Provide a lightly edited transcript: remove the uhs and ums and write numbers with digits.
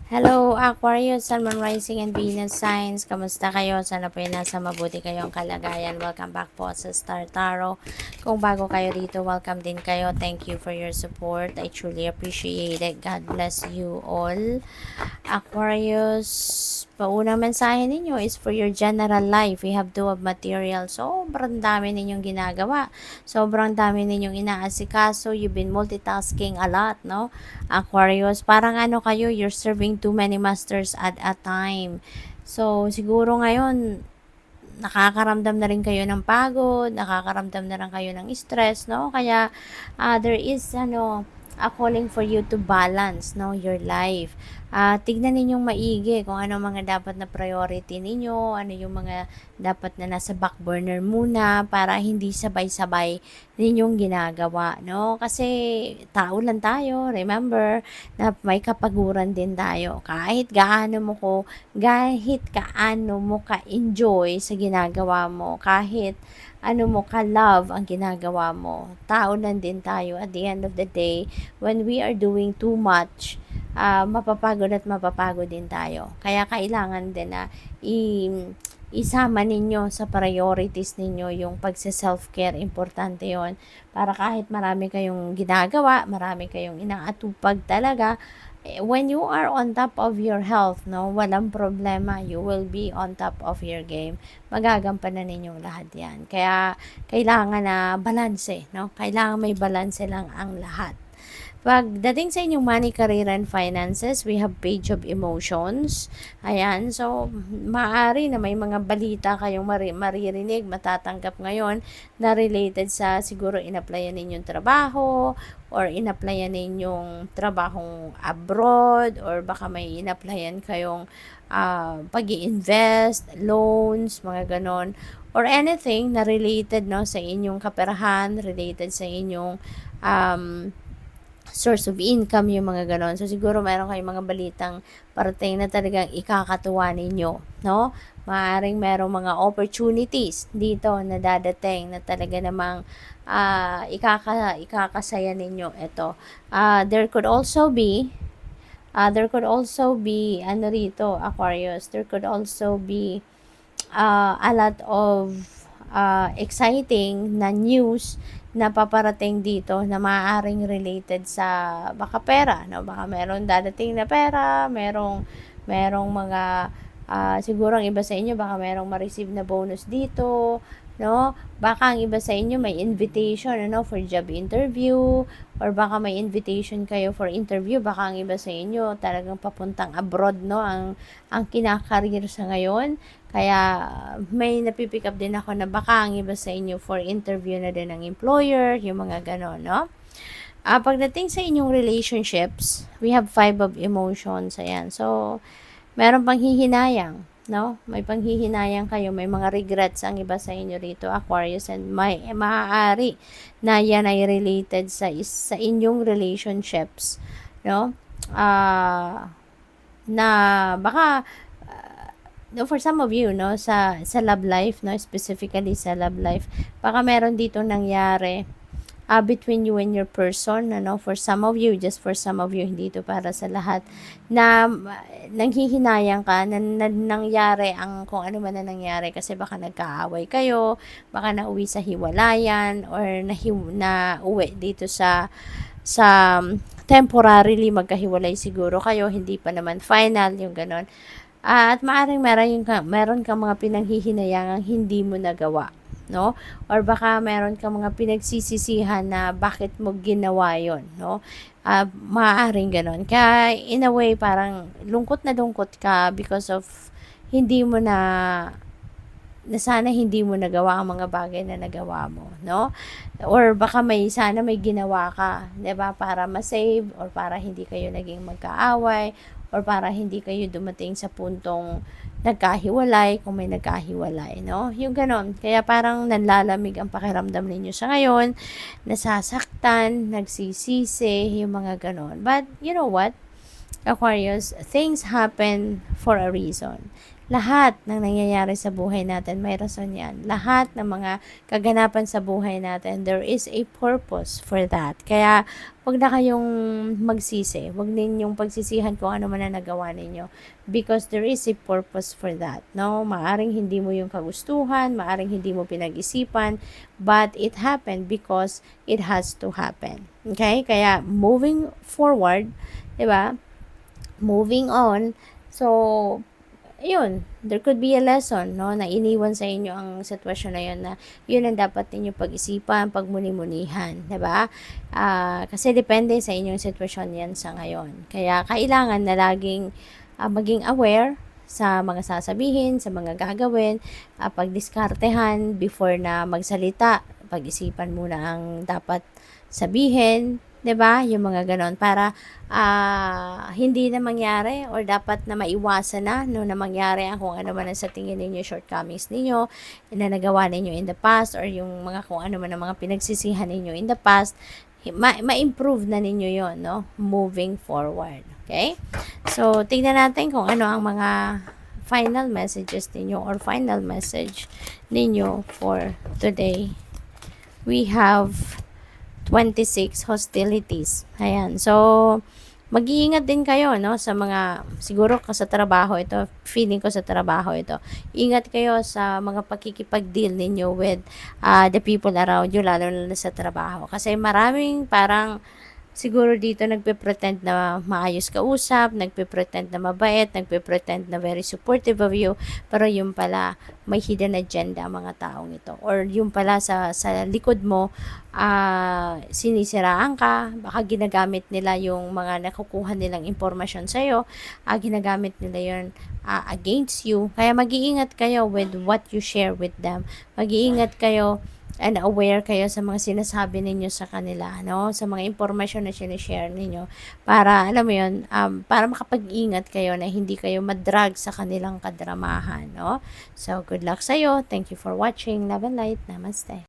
Hello, Aquarius, Sun, Moon, Rising, and Venus signs. Kamusta kayo? Sana po nasa mabuti kayong kalagayan. Welcome back po sa Star Tarot. Kung bago kayo dito, welcome din kayo. Thank you for your support. I truly appreciate it. God bless you all. Aquarius, paunang mensahe ninyo is for your general life. We have two of material. Sobrang dami ninyong ginagawa. Sobrang dami ninyong inaasikaso. You've been multitasking a lot, no? Aquarius, parang ano kayo, you're serving too many masters at a time. So, siguro ngayon, nakakaramdam na rin kayo ng pagod, nakakaramdam na rin kayo ng stress, no? Kaya, there is, a calling for you to balance, no, your life. Tignan ninyong maigi kung ano mga dapat na priority ninyo, ano yung mga dapat na nasa back burner muna para hindi sabay-sabay ninyong ginagawa, no? Kasi tao lang tayo, remember, na may kapaguran din tayo. Kahit kaano mo ka-enjoy sa ginagawa mo, kahit ano mo ka-love ang ginagawa mo. Tao lang din tayo at the end of the day, when we are doing too much, mapapagod din tayo. Kaya kailangan din na isama ninyo sa priorities ninyo yung pagsa-self-care. Importante yon para kahit marami kayong ginagawa, marami kayong inaatupag talaga, when you are on top of your health, no, walang problema, you will be on top of your game. Magagampanan ninyong lahat yan. Kaya, kailangan na balanse, no? Kailangan may balanse lang ang lahat. Pagdating sa inyong money, career, and finances, we have page of emotions. Ayan, so, maaari na may mga balita kayong maririnig, matatanggap ngayon na related sa siguro in-applyan ninyong trabaho, or in-applyan ninyong trabahong abroad, or baka may in-applyan kayong pag-i-invest, loans, mga ganon, or anything na related, no, sa inyong kaperahan, related sa inyong source of income, yung mga ganon. So, siguro mayroon kayong mga balitang parating na talagang ikakatuwa ninyo, no? Maaaring merong mga opportunities dito na dadating na talaga namang ikakasaya ninyo ito. There could also be, ano rito, Aquarius, there could also be a lot of exciting na news na paparating dito na maaaring related sa baka pera, no? Baka meron dadating na pera, merong mga siguro ang iba sa inyo baka merong ma-receive na bonus dito, no? Baka ang iba sa inyo may invitation, ano, for job interview, or baka may invitation kayo for interview. Baka ang iba sa inyo talagang papuntang abroad, no, ang kinakarir sa ngayon. Kaya may napipick up din ako na baka ang iba sa inyo for interview na din ng employer, yung mga ganon, no? Pagdating sa inyong relationships, we have 5 of emotions. Ayan. So, meron pang hihinayang, no? May panghihinayang kayo, may mga regrets ang iba sa inyo rito, Aquarius, and may maaari na yan ay related sa inyong relationships, no? Na baka no, for some of you, no, sa love life, no, specifically sa love life, baka meron dito nangyari between you and your person, ano, for some of you, just for some of you, hindi ito para sa lahat, na nanghihinayang ka, nangyari ang kung ano man na nangyari, kasi baka nagkaaway kayo, baka nauwi sa hiwalayan, or na uwi dito sa temporarily magkahiwalay siguro kayo, hindi pa naman final, yung ganon. At maaaring meron kang mga pinanghihinayangang hindi mo nagawa, no? Or baka meron kang mga pinagsisisihan na bakit mo ginawa yon, no? Maaaring ganon. Kaya, in a way, parang lungkot ka because of hindi mo na sana hindi mo nagawa ang mga bagay na nagawa mo, no? Or baka sana may ginawa ka, 'di ba, para ma-save, or para hindi kayo naging magkaaway, or para hindi kayo dumating sa puntong nagkahiwalay, kung may nagkahiwalay, no? Yung ganon. Kaya parang nanlalamig ang pakiramdam ninyo sa ngayon, nasasaktan, nagsisisi, yung mga ganon. But, you know what? Aquarius, things happen for a reason. Lahat ng nangyayari sa buhay natin, may rason yan. Lahat ng mga kaganapan sa buhay natin, there is a purpose for that. Kaya, wag na kayong magsisi. Wag ninyong pagsisihan kung ano man ang nagawa ninyo. Because there is a purpose for that. No? Maaring hindi mo yung kagustuhan, maaring hindi mo pinag-isipan, but it happened because it has to happen. Okay? Kaya, moving forward, diba? Moving on, so, yun, there could be a lesson, no, na iniwan sa inyo ang sitwasyon na yun, na yun ang dapat ninyo pag-isipan, pagmuni-munihan, diba? Kasi depende sa inyong sitwasyon yan sa ngayon. Kaya kailangan na laging maging aware sa mga sasabihin, sa mga gagawin, pagdiskartehan before na magsalita, pag-isipan muna ang dapat sabihin, 'di ba? Yung mga ganon para hindi na mangyari or dapat na maiwasan na no na mangyari ang kung ano man ang sa tingin ninyo shortcomings ninyo na nagawa ninyo in the past or yung mga kung ano man ang mga pinagsisihan ninyo in the past, ma-improve na ninyo yon, no? Moving forward. Okay? So, tingnan natin kung ano ang mga final messages ninyo or final message ninyo for today. We have 26 hostilities. Ayan. So, mag-iingat din kayo, no, sa mga, siguro sa trabaho ito, feeling ko sa trabaho ito. Ingat kayo sa mga pakikipag-deal ninyo with the people around you, lalo na sa trabaho. Kasi maraming parang, siguro dito nagpe-pretend na maayos kausap, nagpe-pretend na mabait, nagpe-pretend na very supportive of you, pero yung pala may hidden agenda ang mga taong ito. Or yung pala sa likod mo, sinisiraan ka, baka ginagamit nila yung mga nakukuha nilang impormasyon sa'yo, ginagamit nila yun against you. Kaya mag-iingat kayo with what you share with them. Mag-iingat kayo and aware kayo sa mga sinasabi ninyo sa kanila, no? Sa mga impormasyon na sinishare ninyo para, alam mo yun, para makapag-ingat kayo na hindi kayo madrag sa kanilang kadramahan, no? So, good luck sa'yo. Thank you for watching. Love and light. Namaste.